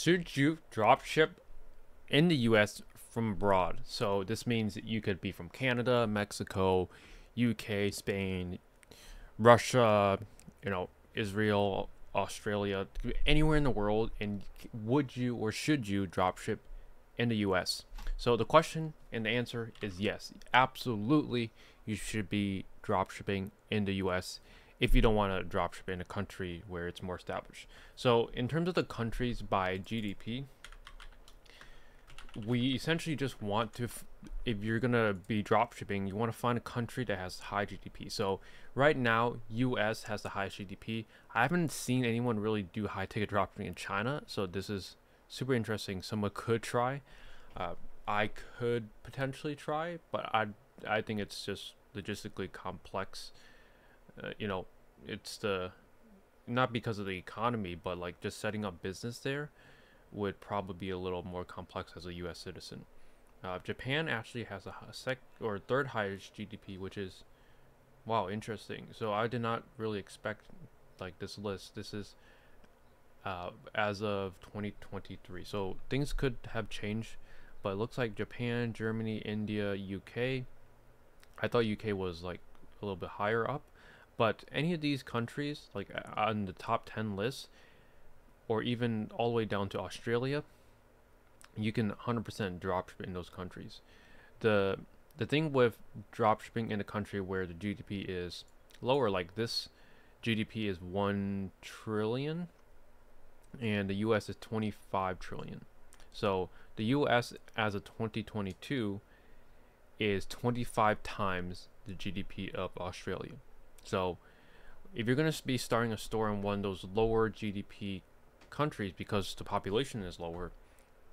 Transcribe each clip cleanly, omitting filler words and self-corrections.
Should you drop ship in the US from abroad? So this means that you could be from Canada, Mexico, UK, Spain, Russia, Israel, Australia, anywhere in the world, and would you or should you drop ship in the US? So the question and the answer is yes. Absolutely, you should be drop shipping in the US if you don't want to drop ship in a country where it's more established. So in terms of the countries by GDP, we essentially just want to, if you're gonna be drop shipping, you want to find a country that has high GDP. So right now, US has the highest GDP. I haven't seen anyone really do high ticket drop shipping in China, so this is super interesting. Someone could try. I could potentially try, but I think it's just logistically complex. It's the not because of the economy, but like just setting up business there would probably be a little more complex as a U.S. citizen. Japan actually has a third highest GDP, which is wow, interesting. So I did not really expect like this list. This is as of 2023. So things could have changed, but it looks like Japan, Germany, India, UK. I thought UK was like a little bit higher up, but any of these countries, like on the top 10 list, or even all the way down to Australia, you can 100% dropship in those countries. The thing with dropshipping in a country where the GDP is lower, like this GDP is 1 trillion and the US is 25 trillion. So the US as of 2022 is 25 times the GDP of Australia. So if you're going to be starting a store in one of those lower GDP countries because the population is lower,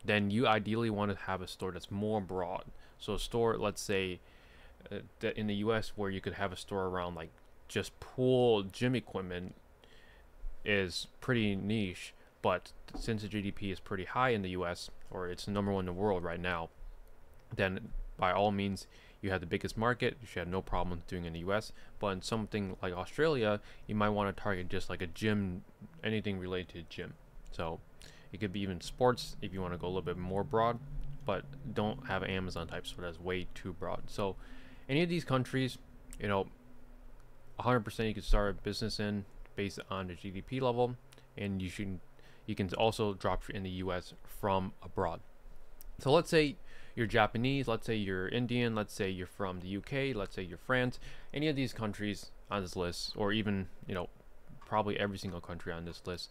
then you ideally want to have a store that's more broad. So a store, let's say that in the US where you could have a store around like just pool gym equipment is pretty niche, but since the GDP is pretty high in the US, or it's number one in the world right now, then by all means you have the biggest market. You should have no problem doing in the US. But in something like Australia, you might want to target just like a gym, anything related to gym. So it could be even sports if you want to go a little bit more broad, but don't have Amazon type store that's way too broad. So any of these countries, 100% you can start a business in based on the GDP level, and you can also drop in the US from abroad. So let's say you're Japanese, let's say you're Indian, let's say you're from the UK, let's say you're France, any of these countries on this list, or even, probably every single country on this list.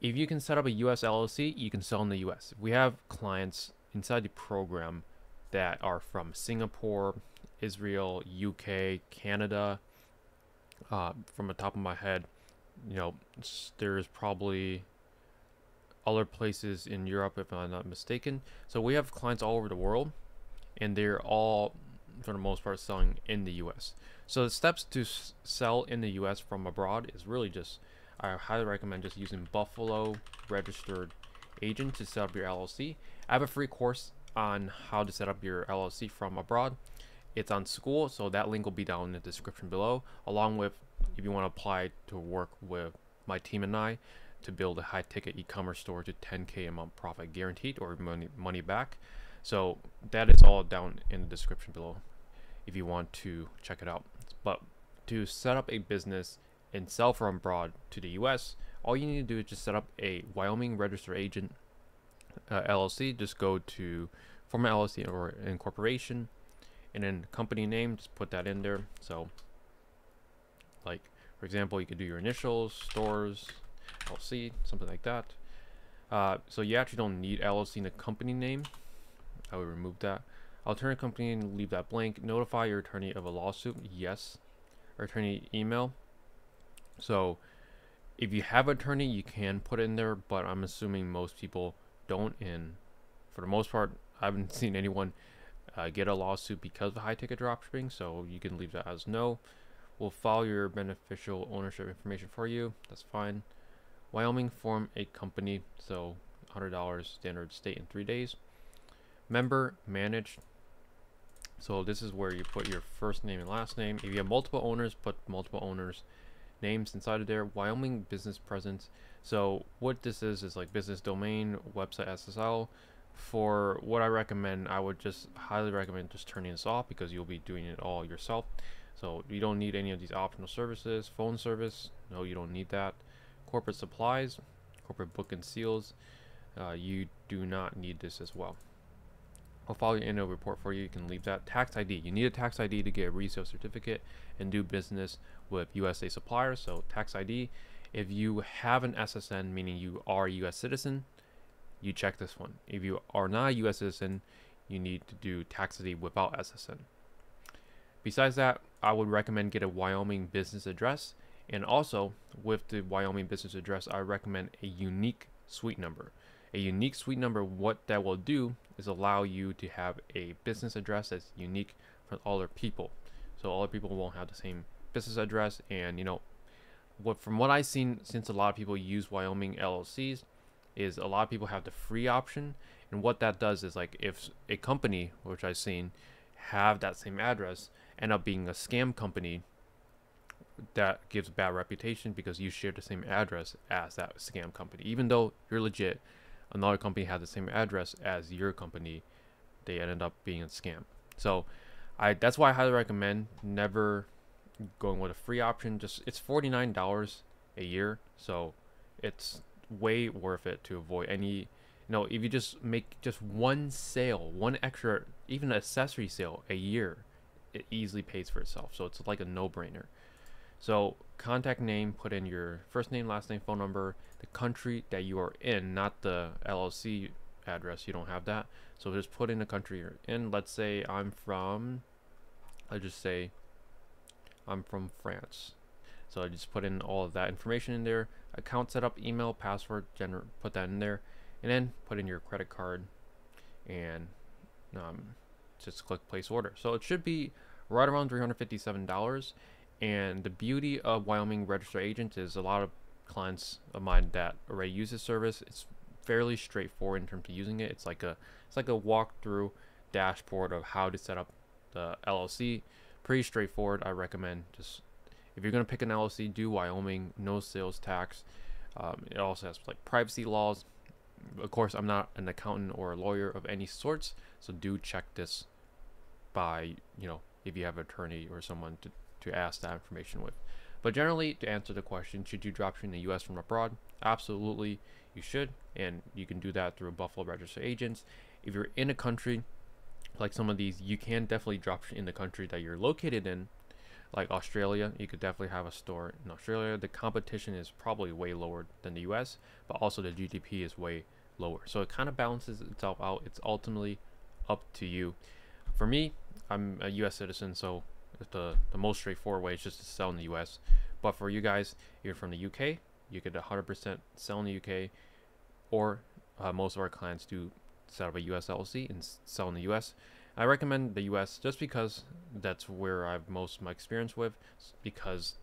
If you can set up a US LLC, you can sell in the US. We have clients inside the program that are from Singapore, Israel, UK, Canada. From the top of my head, there's probably other places in Europe if I'm not mistaken. So we have clients all over the world, and they're all for the most part selling in the US. So the steps to sell in the US from abroad is really just, I highly recommend just using Buffalo registered agent to set up your LLC. I have a free course on how to set up your LLC from abroad. It's on School, so that link will be down in the description below, along with if you want to apply to work with my team and I to build a high ticket e-commerce store to 10K a month profit guaranteed, or money back. So that is all down in the description below if you want to check it out. But to set up a business and sell from abroad to the US, all you need to do is just set up a Wyoming registered agent LLC. Just go to form an LLC or incorporation, and then company name, just put that in there. So like, for example, you could do your initials, stores, LLC, something like that. So you actually don't need LLC in the company name. I would remove that. Alternative company name, leave that blank. Notify your attorney of a lawsuit. Yes. Or attorney email. So if you have an attorney, you can put it in there, but I'm assuming most people don't. And for the most part, I haven't seen anyone get a lawsuit because of high ticket dropshipping. So you can leave that as no. We'll file your beneficial ownership information for you. That's fine. Wyoming, form a company. So $100 standard state in 3 days. Member managed. So this is where you put your first name and last name. If you have multiple owners, put multiple owners. names inside of there. Wyoming business presence. So what this is like business domain, website SSL. For what I recommend, I would just highly recommend just turning this off because you'll be doing it all yourself. So you don't need any of these optional services. Phone service, no, you don't need that. Corporate supplies, corporate book and seals, you do not need this as well. I'll follow your annual report for you. You can leave that. Tax ID. You need a tax ID to get a resale certificate and do business with USA suppliers. So tax ID. If you have an SSN, meaning you are a US citizen, you check this one. If you are not a US citizen, you need to do tax ID without SSN. Besides that, I would recommend get a Wyoming business address. And also with the Wyoming business address, I recommend a unique suite number. A unique suite number, what that will do is allow you to have a business address that's unique for all other people. So all the people won't have the same business address. And you know, from what I've seen, since a lot of people use Wyoming LLCs, is a lot of people have the free option. And what that does is like if a company, which I've seen, have that same address, end up being a scam company, that gives a bad reputation because you share the same address as that scam company. Even though you're legit, another company has the same address as your company, they ended up being a scam. So that's why I highly recommend never going with a free option. Just it's $49 a year, so it's way worth it to avoid any, you know, if you just make just one sale, one extra, even accessory sale a year, it easily pays for itself. So it's like a no-brainer. So contact name, put in your first name, last name, phone number, the country that you are in, not the LLC address. You don't have that. So just put in the country you're in. Let's say I'm from, I just say I'm from France. So I just put in all of that information in there. Account setup, email, password, put that in there. And then put in your credit card and just click place order. So it should be right around $357. And the beauty of Wyoming Registered Agent is a lot of clients of mine that already use this service. It's fairly straightforward in terms of using it. It's like a walkthrough dashboard of how to set up the LLC. Pretty straightforward. I recommend just if you're gonna pick an LLC, do Wyoming, no sales tax. It also has like privacy laws. Of course, I'm not an accountant or a lawyer of any sorts, so do check this by, you know, if you have an attorney or someone to ask that information with. But generally, to answer the question, should you dropship in the US from abroad? Absolutely, you should, and you can do that through Buffalo Registered Agents. If you're in a country like some of these, you can definitely dropship in the country that you're located in. Like Australia, you could definitely have a store in Australia. The competition is probably way lower than the US, but also the GDP is way lower. So it kind of balances itself out. It's ultimately up to you. For me, I'm a US citizen, so the most straightforward way is just to sell in the US. But for you guys, you're from the UK, you could 100% sell in the UK, or most of our clients do set up a US LLC and sell in the US. I recommend the US just because that's where I have most of my experience with, because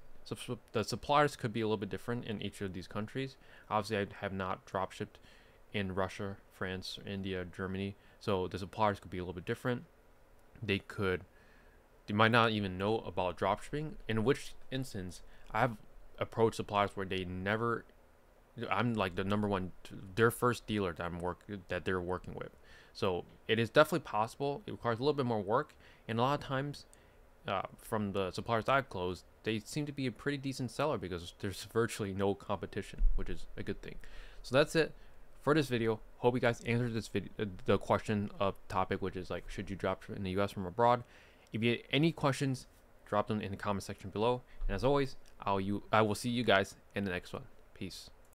the suppliers could be a little bit different in each of these countries. Obviously, I have not dropshipped in Russia, France, India, Germany, so the suppliers could be a little bit different. They might not even know about dropshipping, in which instance I've approached suppliers where I'm like the number one, their first dealer that they're working with. So it is definitely possible. It requires a little bit more work, and a lot of times from the suppliers I've closed, they seem to be a pretty decent seller because there's virtually no competition, which is a good thing. So that's it for this video. Hope you guys answered this video, the question of topic, which is like, should you dropship in the US from abroad? If you have any questions, drop them in the comment section below. And as always, I will see you guys in the next one. Peace.